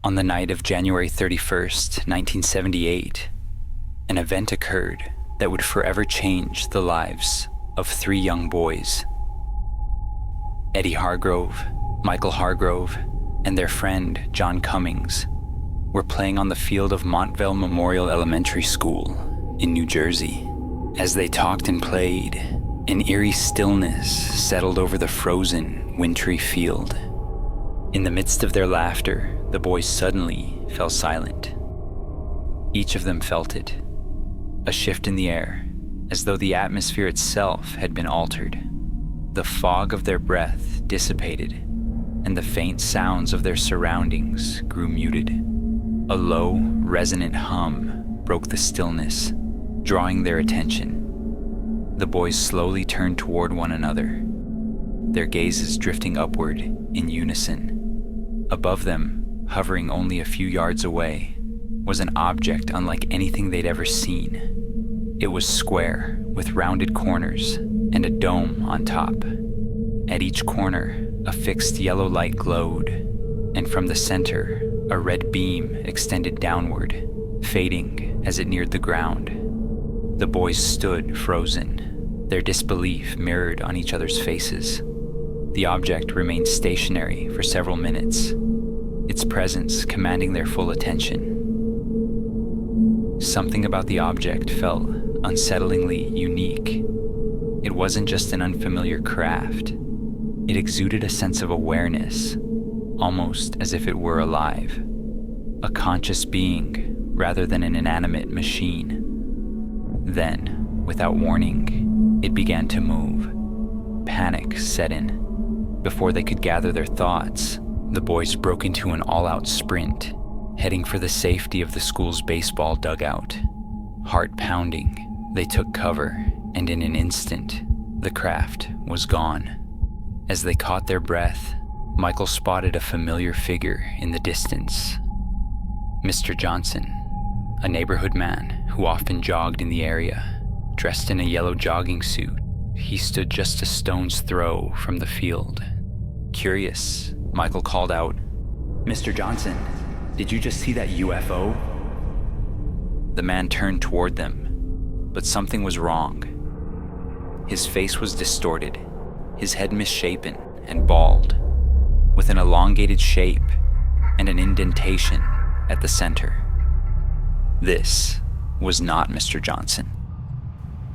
On the night of January 31st, 1978, an event occurred that would forever change the lives of 3 young boys. Eddie Hargrove, Michael Hargrove, and their friend John Cummings were playing on the field of Montvale Memorial Elementary School in New Jersey. As they talked and played, an eerie stillness settled over the frozen, wintry field. In the midst of their laughter, the boys suddenly fell silent. Each of them felt it, a shift in the air, as though the atmosphere itself had been altered. The fog of their breath dissipated, and the faint sounds of their surroundings grew muted. A low, resonant hum broke the stillness, drawing their attention. The boys slowly turned toward one another, their gazes drifting upward in unison. Above them, hovering only a few yards away, was an object unlike anything they'd ever seen. It was square, with rounded corners and a dome on top. At each corner, a fixed yellow light glowed, and from the center, a red beam extended downward, fading as it neared the ground. The boys stood frozen, their disbelief mirrored on each other's faces. The object remained stationary for several minutes, its presence commanding their full attention. Something about the object felt unsettlingly unique. It wasn't just an unfamiliar craft. It exuded a sense of awareness, almost as if it were alive, a conscious being rather than an inanimate machine. Then, without warning, it began to move. Panic set in. Before they could gather their thoughts, the boys broke into an all-out sprint, heading for the safety of the school's baseball dugout. Heart pounding, they took cover, and in an instant, the craft was gone. As they caught their breath, Michael spotted a familiar figure in the distance. Mr. Johnson, a neighborhood man who often jogged in the area, dressed in a yellow jogging suit. He stood just a stone's throw from the field. Curious, Michael called out, "Mr. Johnson, did you just see that UFO?" The man turned toward them, but something was wrong. His face was distorted, his head misshapen and bald, with an elongated shape and an indentation at the center. This was not Mr. Johnson.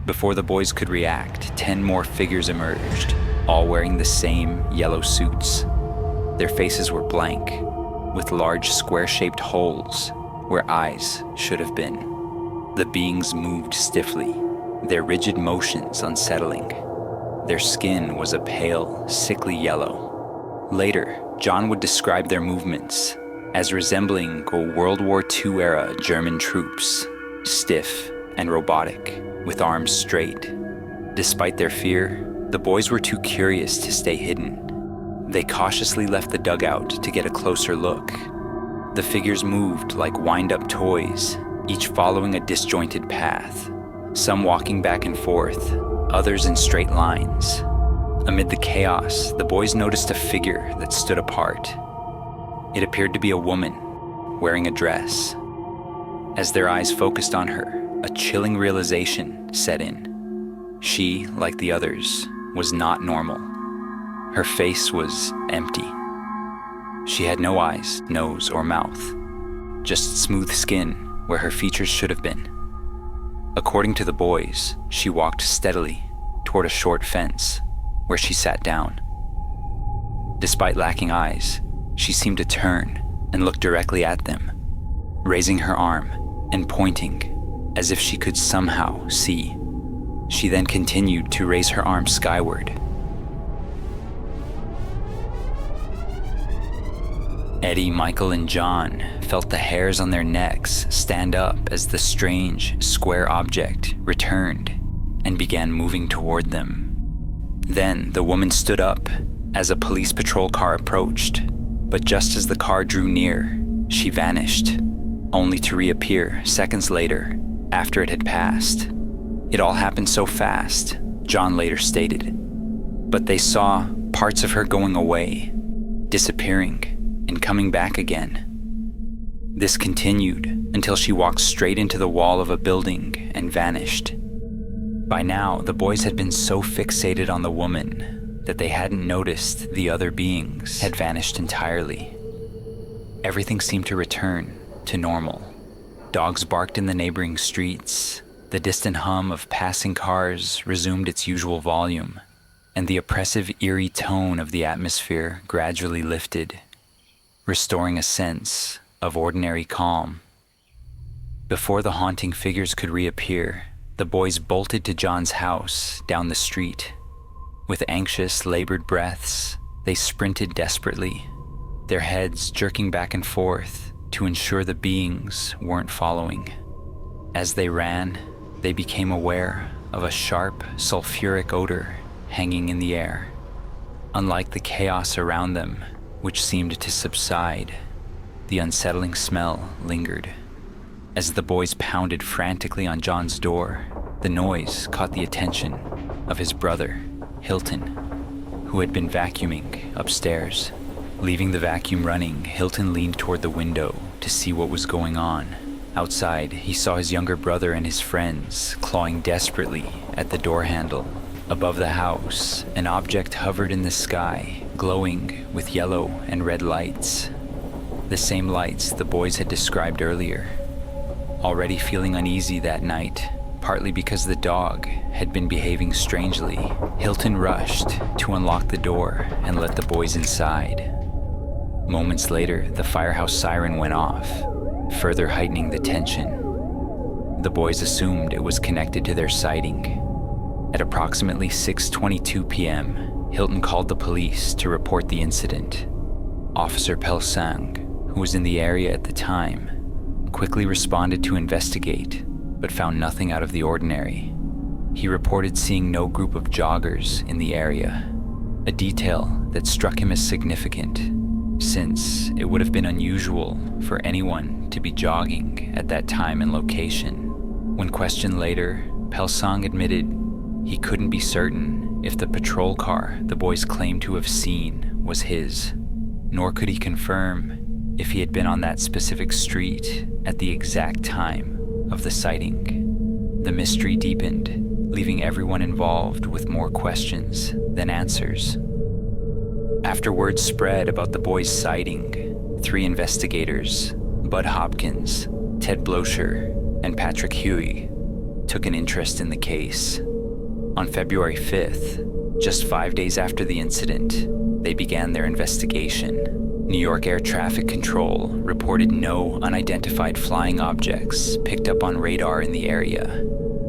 Before the boys could react, 10 more figures emerged, all wearing the same yellow suits. Their faces were blank, with large square-shaped holes where eyes should have been. The beings moved stiffly, their rigid motions unsettling. Their skin was a pale, sickly yellow. Later, John would describe their movements as resembling World War II-era German troops, stiff and robotic, with arms straight. Despite their fear, the boys were too curious to stay hidden. They cautiously left the dugout to get a closer look. The figures moved like wind-up toys, each following a disjointed path, some walking back and forth, others in straight lines. Amid the chaos, the boys noticed a figure that stood apart. It appeared to be a woman, wearing a dress. As their eyes focused on her, a chilling realization set in. She, like the others, was not normal. Her face was empty. She had no eyes, nose, or mouth, just smooth skin where her features should have been. According to the boys, she walked steadily toward a short fence, where she sat down. Despite lacking eyes, she seemed to turn and look directly at them, raising her arm and pointing as if she could somehow see. She then continued to raise her arm skyward. Eddie, Michael, and John felt the hairs on their necks stand up as the strange, square object returned and began moving toward them. Then the woman stood up as a police patrol car approached, but just as the car drew near, she vanished, only to reappear seconds later after it had passed. It all happened so fast, John later stated, but they saw parts of her going away, disappearing, and coming back again. This continued until she walked straight into the wall of a building and vanished. By now, the boys had been so fixated on the woman that they hadn't noticed the other beings had vanished entirely. Everything seemed to return to normal. Dogs barked in the neighboring streets, the distant hum of passing cars resumed its usual volume, and the oppressive, eerie tone of the atmosphere gradually lifted, restoring a sense of ordinary calm. Before the haunting figures could reappear, the boys bolted to John's house down the street. With anxious, labored breaths, they sprinted desperately, their heads jerking back and forth to ensure the beings weren't following. As they ran, they became aware of a sharp, sulfuric odor hanging in the air. Unlike the chaos around them, which seemed to subside, the unsettling smell lingered. As the boys pounded frantically on John's door, the noise caught the attention of his brother, Hilton, who had been vacuuming upstairs. Leaving the vacuum running, Hilton leaned toward the window to see what was going on. Outside, he saw his younger brother and his friends clawing desperately at the door handle. Above the house, an object hovered in the sky, glowing with yellow and red lights. The same lights the boys had described earlier. Already feeling uneasy that night, partly because the dog had been behaving strangely, Hilton rushed to unlock the door and let the boys inside. Moments later, the firehouse siren went off, further heightening the tension. The boys assumed it was connected to their sighting. At approximately 6:22 p.m., Hilton called the police to report the incident. Officer Pelsang, who was in the area at the time, quickly responded to investigate, but found nothing out of the ordinary. He reported seeing no group of joggers in the area, a detail that struck him as significant, since it would have been unusual for anyone to be jogging at that time and location. When questioned later, Pelsang admitted he couldn't be certain if the patrol car the boys claimed to have seen was his, nor could he confirm if he had been on that specific street at the exact time of the sighting. The mystery deepened, leaving everyone involved with more questions than answers. After word spread about the boys' sighting, 3 investigators, Bud Hopkins, Ted Blocher, and Patrick Huey, took an interest in the case. On February 5th, just 5 days after the incident, they began their investigation. New York Air Traffic Control reported no unidentified flying objects picked up on radar in the area,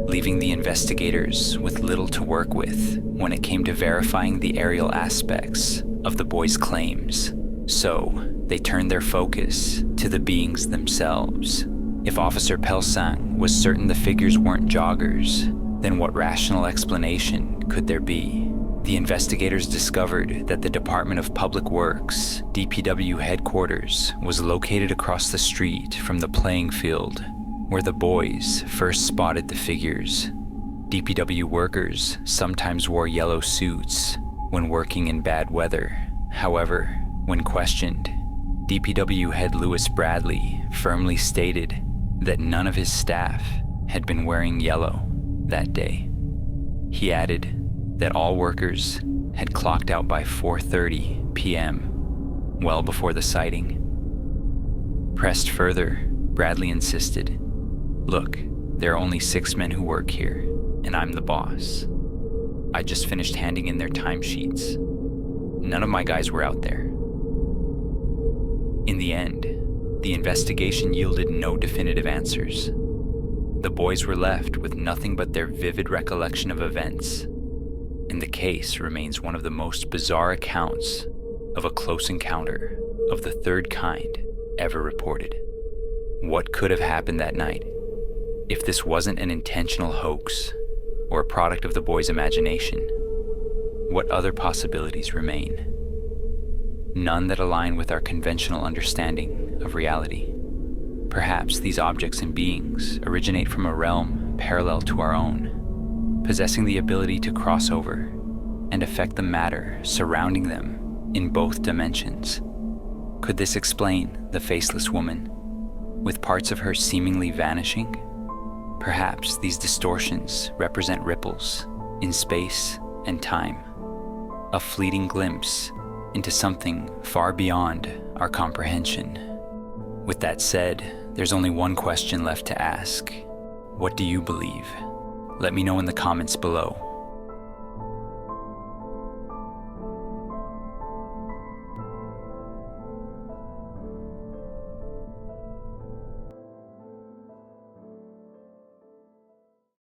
leaving the investigators with little to work with when it came to verifying the aerial aspects of the boys' claims. So, they turned their focus to the beings themselves. If Officer Pelsang was certain the figures weren't joggers, then what rational explanation could there be? The investigators discovered that the Department of Public Works, DPW headquarters, was located across the street from the playing field where the boys first spotted the figures. DPW workers sometimes wore yellow suits when working in bad weather. However, when questioned, DPW head Lewis Bradley firmly stated that none of his staff had been wearing yellow that day. He added that all workers had clocked out by 4:30 p.m., well before the sighting. Pressed further, Bradley insisted, "Look, there are only 6 men who work here, and I'm the boss. I just finished handing in their timesheets. None of my guys were out there." In the end, the investigation yielded no definitive answers. The boys were left with nothing but their vivid recollection of events, and the case remains one of the most bizarre accounts of a close encounter of the third kind ever reported. What could have happened that night? If this wasn't an intentional hoax or a product of the boys' imagination, what other possibilities remain? None that align with our conventional understanding of reality. Perhaps these objects and beings originate from a realm parallel to our own, possessing the ability to cross over and affect the matter surrounding them in both dimensions. Could this explain the faceless woman, with parts of her seemingly vanishing? Perhaps these distortions represent ripples in space and time, a fleeting glimpse into something far beyond our comprehension. With that said, there's only one question left to ask. What do you believe? Let me know in the comments below.